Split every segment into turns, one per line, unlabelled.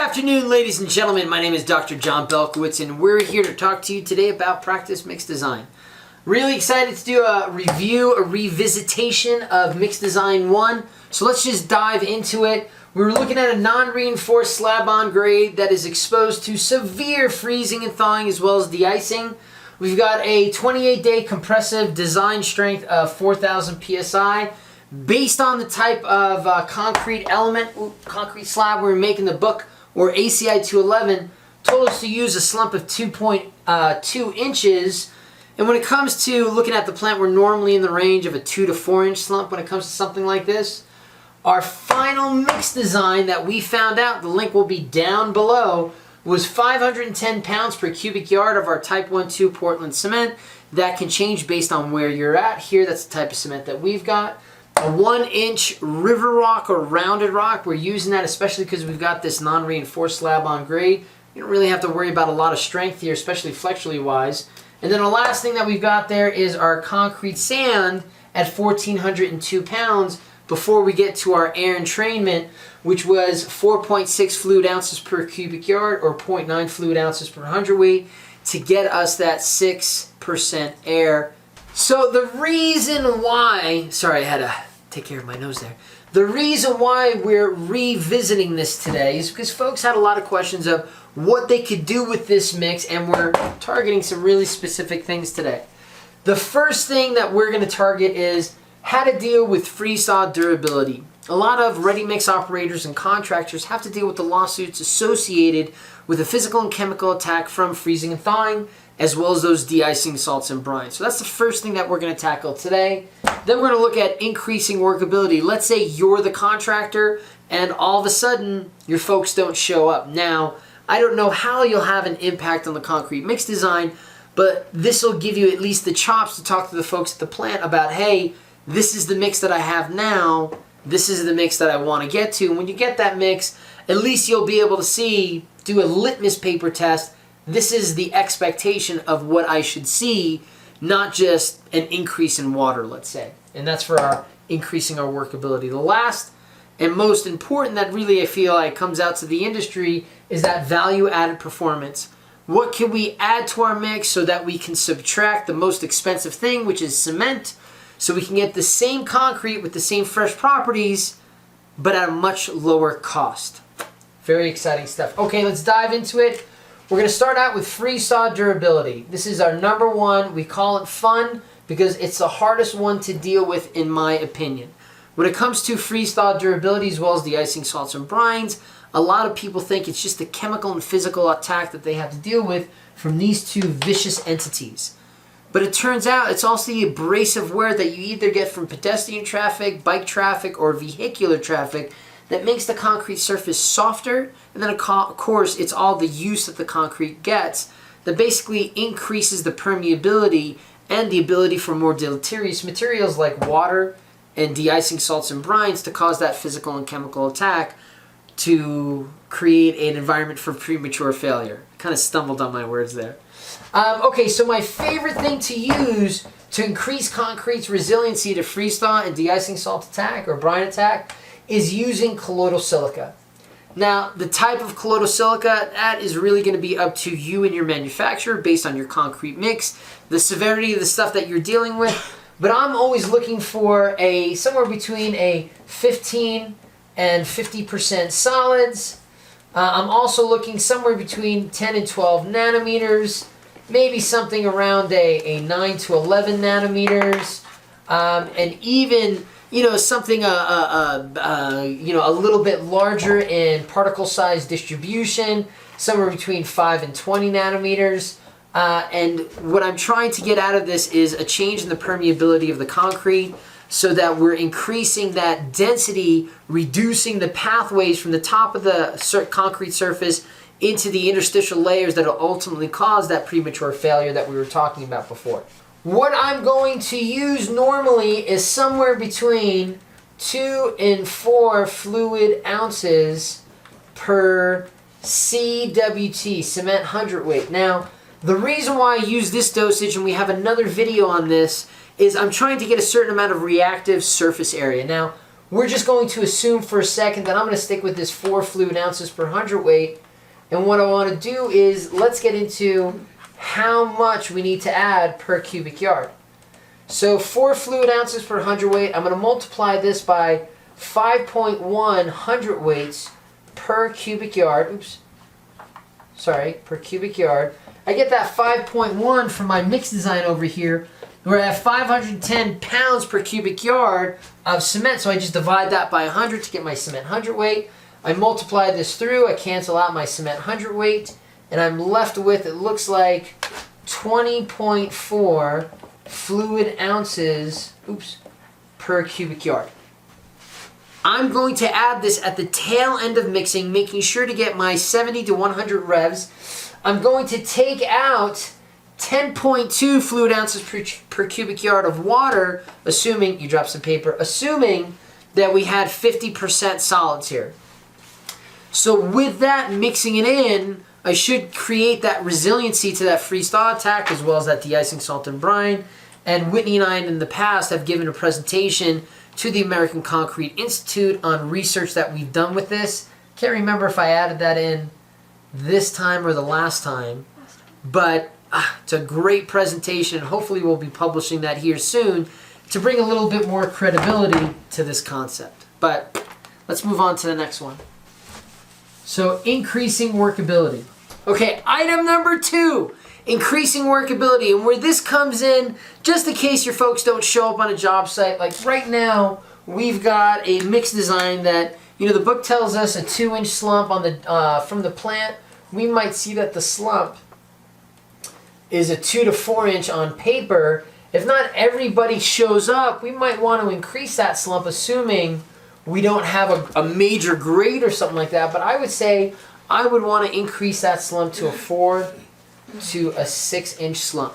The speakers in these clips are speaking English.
afternoon, ladies and gentlemen. My name is Dr. Jon Belkowitz, and we're here to talk to you today about practice mix design. Really excited to do a revisitation of Mix Design 1. So let's just dive into it. We were looking at a non-reinforced slab-on grade that is exposed to severe freezing and thawing as well as de-icing. We've got a 28-day compressive design strength of 4,000 psi. Based on the type of concrete concrete slab we're making the book, or ACI 211, told us to use a slump of 2.2 inches. And when it comes to looking at the plant, we're normally in the range of a 2 to 4 inch slump when it comes to something like this. Our final mix design that we found out, the link will be down below, was 510 pounds per cubic yard of our Type 1-2 Portland cement. That can change based on where you're at. Here, that's the type of cement that we've got. A 1-inch river rock or rounded rock. We're using that especially because we've got this non-reinforced slab on grade. You don't really have to worry about a lot of strength here, especially flexually wise. And then the last thing that we've got there is our concrete sand at 1,402 pounds before we get to our air entrainment, which was 4.6 fluid ounces per cubic yard or 0.9 fluid ounces per hundredweight to get us that 6% air. So the reason why, sorry, I had to take care of my nose there. The reason why we're revisiting this today is because folks had a lot of questions of what they could do with this mix, and we're targeting some really specific things today. The first thing that we're going to target is how to deal with freesaw durability. A lot of ready mix operators and contractors have to deal with the lawsuits associated with the physical and chemical attack from freezing and thawing, as well as those de-icing salts and brines. So that's the first thing that we're going to tackle today. Then we're going to look at increasing workability. Let's say you're the contractor and all of a sudden your folks don't show up. Now, I don't know how you'll have an impact on the concrete mix design, but this will give you at least the chops to talk to the folks at the plant about, hey, this is the mix that I have now. This is the mix that I want to get to. And when you get that mix, at least you'll be able to see, do a litmus paper test. This is the expectation of what I should see, not just an increase in water, let's say. And that's for our increasing our workability. The last and most important that really I feel like comes out to the industry is that value-added performance. What can we add to our mix so that we can subtract the most expensive thing, which is cement, so we can get the same concrete with the same fresh properties, but at a much lower cost. Very exciting stuff. Okay, let's dive into it. We're going to start out with Freesaw Durability. This is our number one. We call it fun because it's the hardest one to deal with in my opinion. When it comes to Freesaw Durability as well as the icing salts and brines, a lot of people think it's just the chemical and physical attack that they have to deal with from these two vicious entities. But it turns out it's also the abrasive wear that you either get from pedestrian traffic, bike traffic, or vehicular traffic that makes the concrete surface softer, and then of course it's all the use that the concrete gets that basically increases the permeability and the ability for more deleterious materials like water and de-icing salts and brines to cause that physical and chemical attack to create an environment for premature failure. Kind of stumbled on my words there. Okay, so my favorite thing to use to increase concrete's resiliency to freeze-thaw and de-icing salt attack or brine attack is using colloidal silica. Now, the type of colloidal silica, that is really going to be up to you and your manufacturer based on your concrete mix, the severity of the stuff that you're dealing with, but I'm always looking for somewhere between a 15 and 50% solids. I'm also looking somewhere between 10 and 12 nanometers, maybe something around a 9 to 11 nanometers, and even something a little bit larger in particle size distribution, somewhere between 5 and 20 nanometers. And what I'm trying to get out of this is a change in the permeability of the concrete so that we're increasing that density, reducing the pathways from the top of the concrete surface into the interstitial layers that will ultimately cause that premature failure that we were talking about before. What I'm going to use normally is somewhere between 2 and 4 fluid ounces per CWT, cement hundredweight. Now, the reason why I use this dosage, and we have another video on this, is I'm trying to get a certain amount of reactive surface area. Now, we're just going to assume for a second that I'm going to stick with this 4 fluid ounces per hundredweight. And what I want to do is, let's get into how much we need to add per cubic yard. So 4 fluid ounces per hundredweight, I'm going to multiply this by 5.1 hundredweights per cubic yard. Oops. Sorry, per cubic yard. I get that 5.1 from my mix design over here, where I have 510 pounds per cubic yard of cement. So I just divide that by 100 to get my cement hundredweight. I multiply this through, I cancel out my cement hundredweight, and I'm left with, it looks like 20.4 fluid ounces, per cubic yard. I'm going to add this at the tail end of mixing, making sure to get my 70 to 100 revs. I'm going to take out 10.2 fluid ounces per cubic yard of water, assuming, you drop some paper, assuming that we had 50% solids here. So with that, mixing it in, I should create that resiliency to that freeze-thaw attack, as well as that de-icing salt and brine. And Whitney and I in the past have given a presentation to the American Concrete Institute on research that we've done with this. Can't remember if I added that in this time or the last time, but it's a great presentation, and hopefully we'll be publishing that here soon to bring a little bit more credibility to this concept. But let's move on to the next one. So increasing workability. Okay, item number 2, increasing workability. And where this comes in, just in case your folks don't show up on a job site, like right now, we've got a mix design that, you know, the book tells us a 2-inch slump on the from the plant. We might see that the slump is a 2 to 4 inch on paper. If not everybody shows up, we might want to increase that slump, assuming we don't have a major grade or something like that. But I would say I would want to increase that slump to a 4 to a 6 inch slump.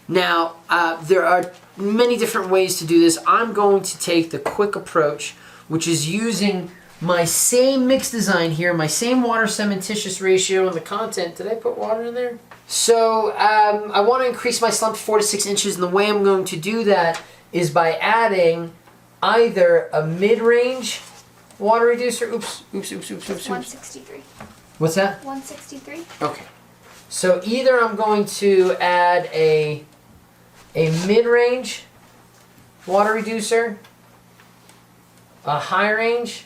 Now, there are many different ways to do this. I'm going to take the quick approach, which is using my same mix design here, my same water cementitious ratio and the content. Did I put water in there? So I want to increase my slump to 4 to 6 inches, and the way I'm going to do that is by adding either a mid-range water reducer. Oops.
163.
What's that?
163.
Okay. So either I'm going to add a mid-range water reducer, a high-range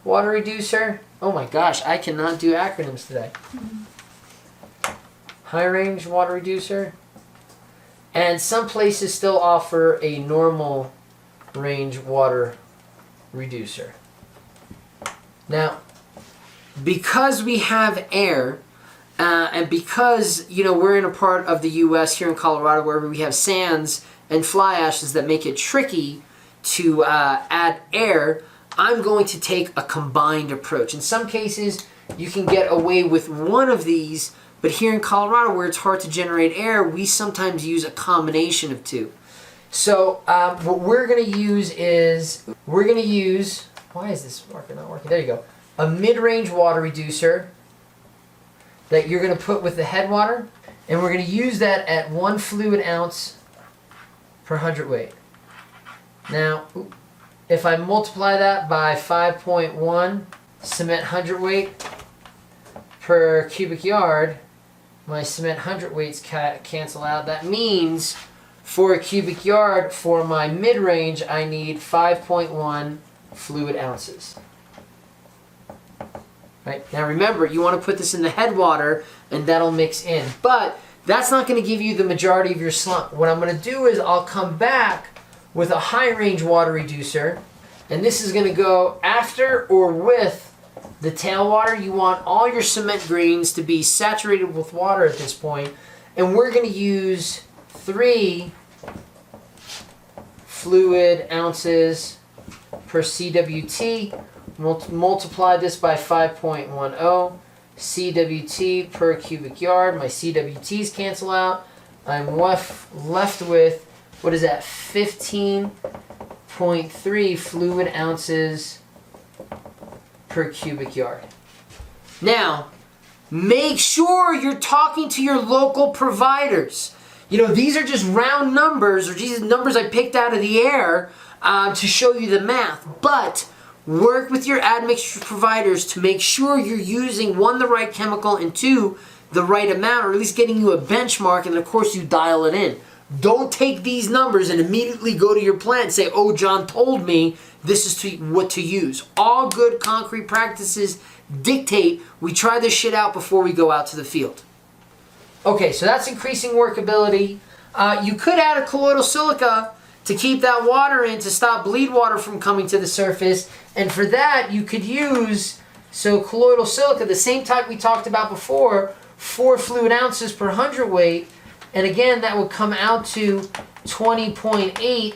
water reducer. Oh my gosh, I cannot do acronyms today. High-range water reducer. And some places still offer a normal range water reducer. Now, because we have air, and because, you know, we're in a part of the U.S. here in Colorado where we have sands and fly ashes that make it tricky to add air, I'm going to take a combined approach. In some cases, you can get away with one of these, but here in Colorado where it's hard to generate air, we sometimes use a combination of two. So what we're going to use is, why is this marker not working? There you go. A mid-range water reducer that you're going to put with the head water, and we're going to use that at 1 fluid ounce per hundredweight. Now, if I multiply that by 5.1 cement hundredweight per cubic yard, my cement hundredweights cancel out. That means for a cubic yard for my mid-range, I need 5.1 fluid ounces. Right? Now remember, you want to put this in the head water and that'll mix in. But that's not going to give you the majority of your slump. What I'm going to do is I'll come back with a high-range water reducer, and this is going to go after or with the tail water. You want all your cement grains to be saturated with water at this point, and we're going to use 3 fluid ounces per CWT. Multiply this by 5.10 CWT per cubic yard. My CWTs cancel out. I'm left with, what is that, 15.3 fluid ounces per cubic yard. Now, make sure you're talking to your local providers. You know, these are just round numbers, or these numbers I picked out of the air. to show you the math, but work with your admixture providers to make sure you're using, one, the right chemical, and two, the right amount, or at least getting you a benchmark, and of course you dial it in. Don't take these numbers and immediately go to your plant and say, oh, John told me this is what to use. All good concrete practices dictate we try this shit out before we go out to the field. Okay, so that's increasing workability. You could add a colloidal silica to keep that water in, to stop bleed water from coming to the surface. And for that, you could use, so colloidal silica, the same type we talked about before, 4 fluid ounces per hundredweight. And again, that would come out to 20.8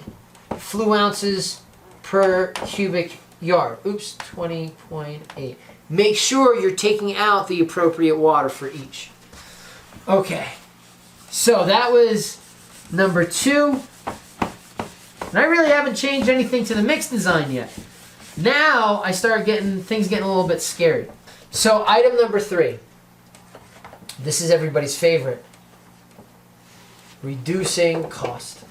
fluid ounces per cubic yard. Oops, 20.8. Make sure you're taking out the appropriate water for each. Okay, so that was number 2. And I really haven't changed anything to the mix design yet. Now I start getting things getting a little bit scary. So item number 3. This is everybody's favorite. Reducing cost.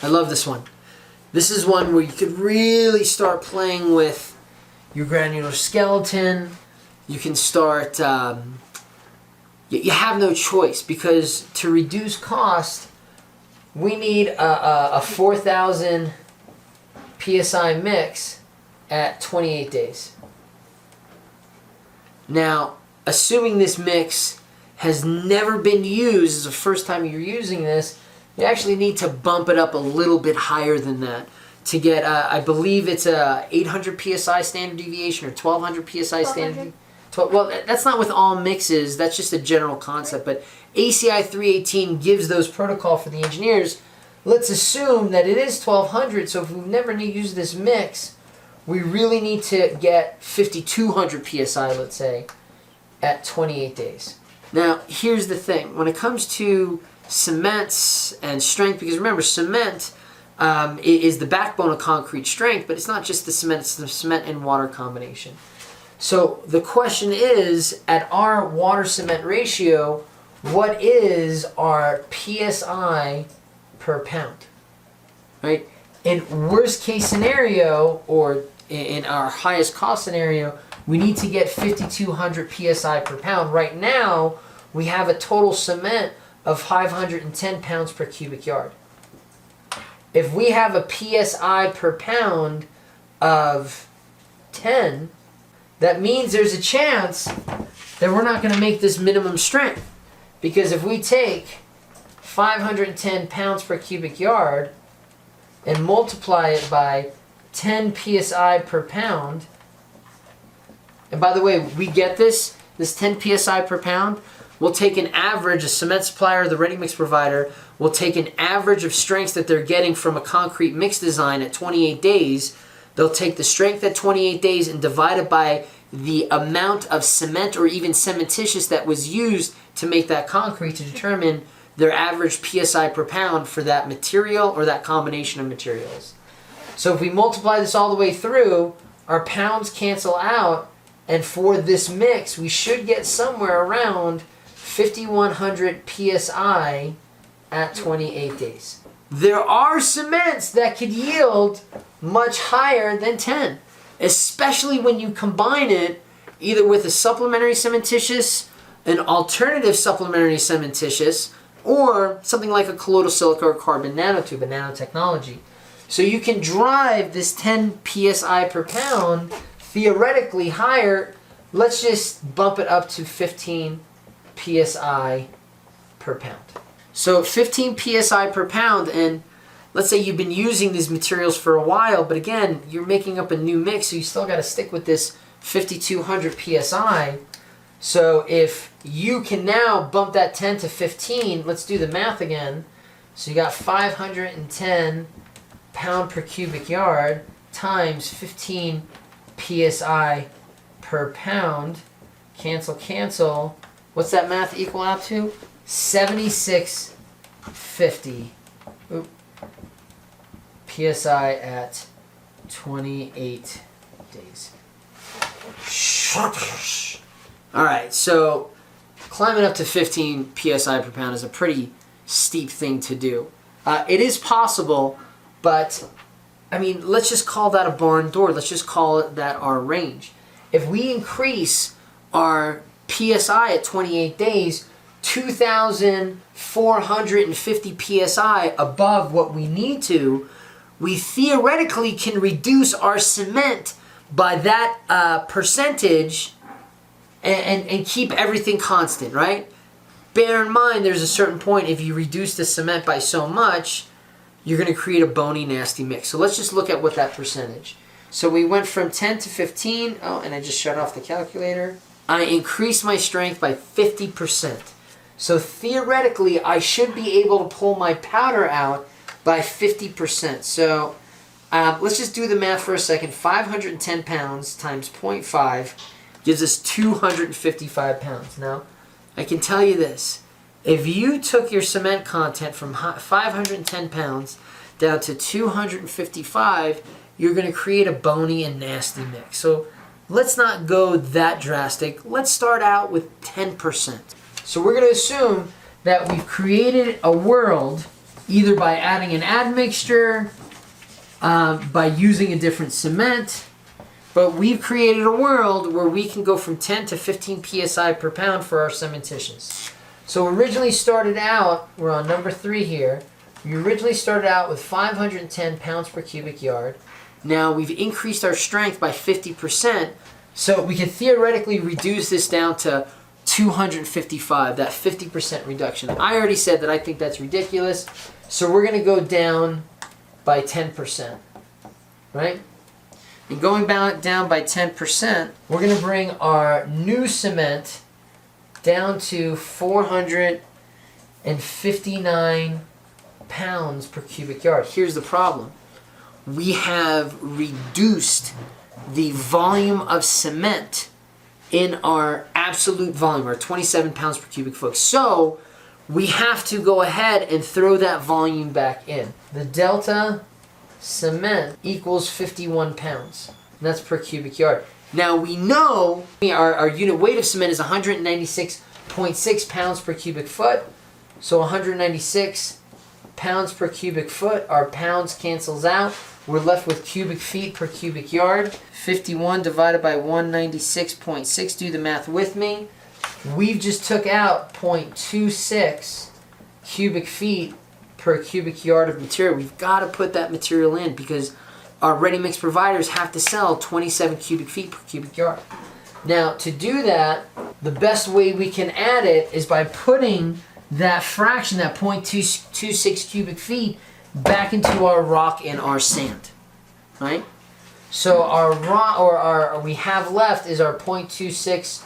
I love this one. This is one where you could really start playing with your granular skeleton. You can start, you have no choice, because to reduce cost, we need a 4,000 PSI mix at 28 days. Now, assuming this mix has never been used, is the first time you're using this, you actually need to bump it up a little bit higher than that to get, I believe it's a 800 PSI standard deviation or 1200 PSI standard. Well, that's not with all mixes, that's just a general concept, but ACI 318 gives those protocol for the engineers. Let's assume that it is 1200, so if we've never used this mix, we really need to get 5200 PSI, let's say, at 28 days. Now, here's the thing. When it comes to cements and strength, because remember, cement is the backbone of concrete strength, but it's not just the cement, it's the cement and water combination. So the question is, at our water-cement ratio, what is our PSI per pound? Right? In worst case scenario, or in our highest cost scenario, we need to get 5,200 PSI per pound. Right now, we have a total cement of 510 pounds per cubic yard. If we have a PSI per pound of 10, that means there's a chance that we're not going to make this minimum strength. Because if we take 510 pounds per cubic yard and multiply it by 10 PSI per pound, and by the way, we get this 10 PSI per pound, we'll take an average, a cement supplier, the ready mix provider, will take an average of strengths that they're getting from a concrete mix design at 28 days. They'll take the strength at 28 days and divide it by the amount of cement or even cementitious that was used to make that concrete to determine their average PSI per pound for that material or that combination of materials. So if we multiply this all the way through, our pounds cancel out, and for this mix, we should get somewhere around 5,100 PSI at 28 days. There are cements that could yield much higher than 10, especially when you combine it either with a supplementary cementitious, an alternative supplementary cementitious, or something like a colloidal silica or carbon nanotube, a nanotechnology. So you can drive this 10 PSI per pound theoretically higher. Let's just bump it up to 15 PSI per pound. So 15 PSI per pound, and let's say you've been using these materials for a while, but again, you're making up a new mix, so you still got to stick with this 5,200 PSI. So if you can now bump that 10 to 15, let's do the math again. So you got 510 pound per cubic yard times 15 PSI per pound. Cancel, cancel. What's that math equal out to? 7650 PSI at 28 days. Alright, so climbing up to 15 PSI per pound is a pretty steep thing to do. It is possible, But, I mean, let's just call that a barn door. Let's just call it that our range. If we increase our PSI at 28 days, 2,450 PSI above what we need to, we theoretically can reduce our cement by that percentage and keep everything constant, right? Bear in mind, there's a certain point, if you reduce the cement by so much, you're going to create a bony, nasty mix. So let's just look at what that percentage. So we went from 10 to 15. Oh, and I just shut off the calculator. I increased my strength by 50%. So theoretically, I should be able to pull my powder out by 50%. So let's just do the math for a second. 510 pounds times 0.5 gives us 255 pounds. Now, I can tell you this. If you took your cement content from 510 pounds down to 255, you're going to create a bony and nasty mix. So let's not go that drastic. Let's start out with 10%. So we're going to assume that we've created a world either by adding an admixture, by using a different cement, but we've created a world where we can go from 10 to 15 PSI per pound for our cementitious. So originally started out, we're on number 3 here, we originally started out with 510 pounds per cubic yard. Now we've increased our strength by 50%, so we can theoretically reduce this down to 255, that 50% reduction. I already said that I think that's ridiculous, so we're going to go down by 10%, right? And going down by 10%, we're going to bring our new cement down to 459 pounds per cubic yard. Here's the problem. We have reduced the volume of cement in our absolute volume, our 27 pounds per cubic foot. So we have to go ahead and throw that volume back in. The delta cement equals 51 pounds. And that's per cubic yard. Now we know our unit weight of cement is 196.6 pounds per cubic foot. So 196 pounds per cubic foot. Our pounds cancels out. We're left with cubic feet per cubic yard. 51 divided by 196.6. Do the math with me. We've just took out 0.26 cubic feet per cubic yard of material. We've got to put that material in because our ready mix providers have to sell 27 cubic feet per cubic yard. Now, to do that, the best way we can add it is by putting that fraction, that 0.26 cubic feet, back into our rock and our sand, right? So our rock, or we have left is our 0.26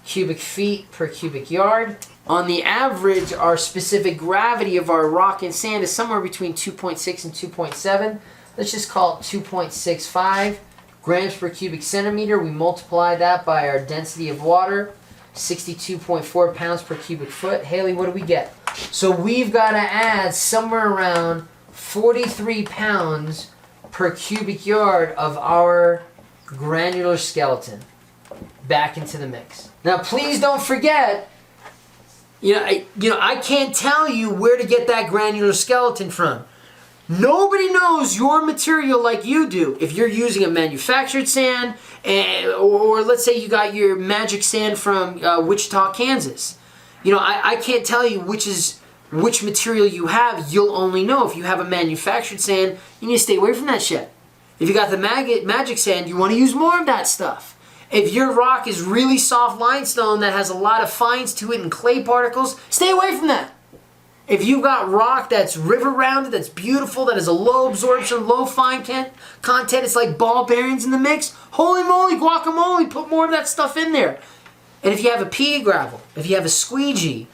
cubic feet per cubic yard. On the average, our specific gravity of our rock and sand is somewhere between 2.6 and 2.7. Let's just call it 2.65 grams per cubic centimeter. We multiply that by our density of water, 62.4 pounds per cubic foot. Haley, what do we get? So we've got to add somewhere around 43 pounds per cubic yard of our granular skeleton back into the mix. Now, please don't forget, I can't tell you where to get that granular skeleton from. Nobody knows your material like you do. If you're using a manufactured sand, or let's say you got your magic sand from Wichita, Kansas. I can't tell you which material you have. You'll only know if you have a manufactured sand. You need to stay away from that shit. If you got the magic sand, you want to use more of that stuff. If your rock is really soft limestone that has a lot of fines to it and clay particles, stay away from that. If you've got rock that's river rounded, that's beautiful, that has a low absorption, low fine content, it's like ball bearings in the mix, holy moly, guacamole, put more of that stuff in there. And if you have a pea gravel, if you have a squeegee,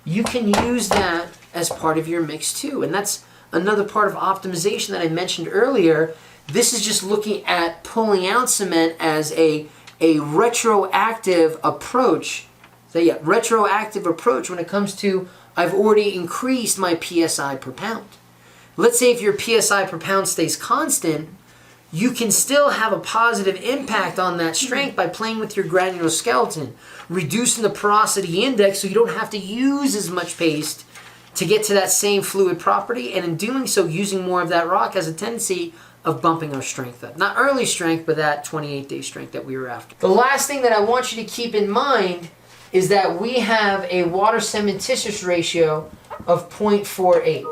you can use that as part of your mix too. And that's another part of optimization that I mentioned earlier. This is just looking at pulling out cement as a retroactive approach. So yeah, retroactive approach when it comes to I've already increased my PSI per pound. Let's say if your PSI per pound stays constant, you can still have a positive impact on that strength by playing with your granular skeleton, reducing the porosity index so you don't have to use as much paste to get to that same fluid property, and in doing so, using more of that rock has a tendency of bumping our strength up. Not early strength, but that 28-day strength that we were after. The last thing that I want you to keep in mind is that we have a water cementitious ratio of 0.48.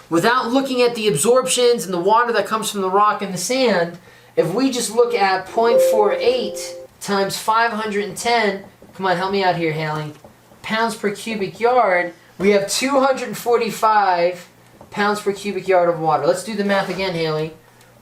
Without looking at the absorptions and the water that comes from the rock and the sand, if we just look at 0.48 times 510, come on, help me out here, Haley, pounds per cubic yard, we have 245 pounds per cubic yard of water. Let's do the math again, Haley.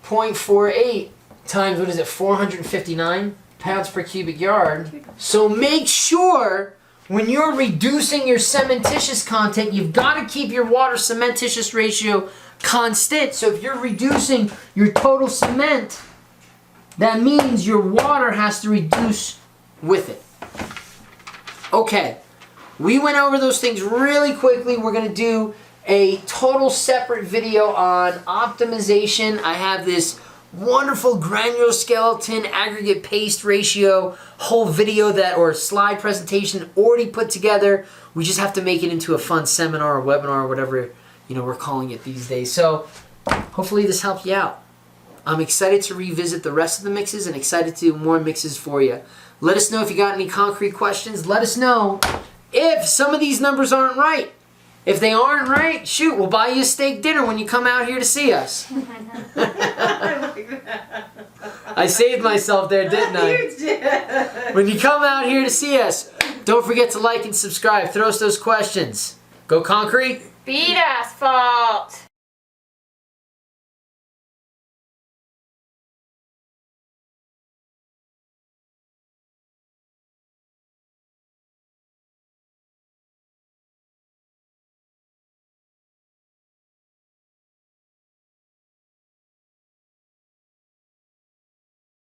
0.48 times, what is it, 459 pounds per cubic yard. So make sure when you're reducing your cementitious content, you've got to keep your water cementitious ratio constant. So if you're reducing your total cement, that means your water has to reduce with it. Okay, we went over those things really quickly. We're going to do a total separate video on optimization. I have this wonderful granular skeleton aggregate paste ratio whole video that, or slide presentation already put together. We just have to make it into a fun seminar or webinar or whatever we're calling it these days. So hopefully this helped you out. I'm excited to revisit the rest of the mixes and excited to do more mixes for you. Let us know if you got any concrete questions. Let us know if some of these numbers aren't right. If they aren't right, shoot, we'll buy you a steak dinner when you come out here to see us. I saved myself there, didn't I?
You did.
When you come out here to see us, don't forget to like and subscribe. Throw us those questions. Go concrete.
Beat asphalt.